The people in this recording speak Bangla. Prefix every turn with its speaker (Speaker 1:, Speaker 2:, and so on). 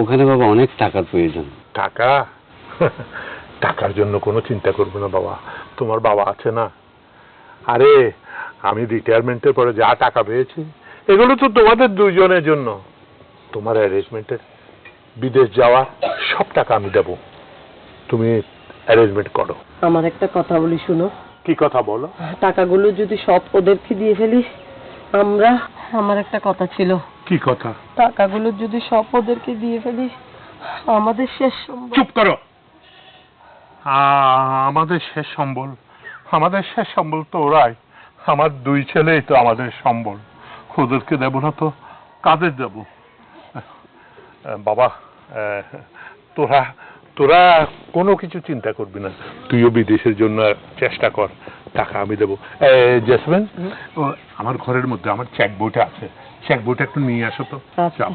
Speaker 1: ওখানে বাবা অনেক টাকার প্রয়োজন।
Speaker 2: টাকা? টাকার জন্য কোনো চিন্তা করবে না বাবা, তোমার বাবা আছে না। আরে আমি রিটায়ারমেন্টের পরে যা টাকা পেয়েছি এগুলো তো তোমাদের দুইজনের জন্য। তোমার অ্যারেঞ্জমেন্টের বিদেশ যাওয়া সব টাকা আমি দেব, তুমি অ্যারেঞ্জমেন্ট করো।
Speaker 3: আমার একটা কথা বলি শুনো।
Speaker 2: কি কথা বলো?
Speaker 3: টাকাগুলো যদি সব ওদেরকে দিয়ে ফেলি আমরা, আমার একটা কথা ছিল।
Speaker 2: কি কথা?
Speaker 3: টাকাগুলো যদি সব ওদেরকে দিয়ে ফেলি আমাদের শেষ সম্বল।
Speaker 2: চুপ করো। আমাদের শেষ সম্বল? আমাদের শেষ সম্বল তো ওরাই, আমার দুই ছেলেই তো আমাদের সম্বল। ওদেরকে দেব না তো কাদের দেব? বাবা তোরা তোরা কোনো কিছু চিন্তা করবি না, তুইও বিদেশের জন্য চেষ্টা কর, টাকা আমি দেবো। জেসমিন, আমার ঘরের মধ্যে আমার চেক বইটা আছে, চেক বইটা একটু নিয়ে আসো তো।
Speaker 3: আচ্ছা।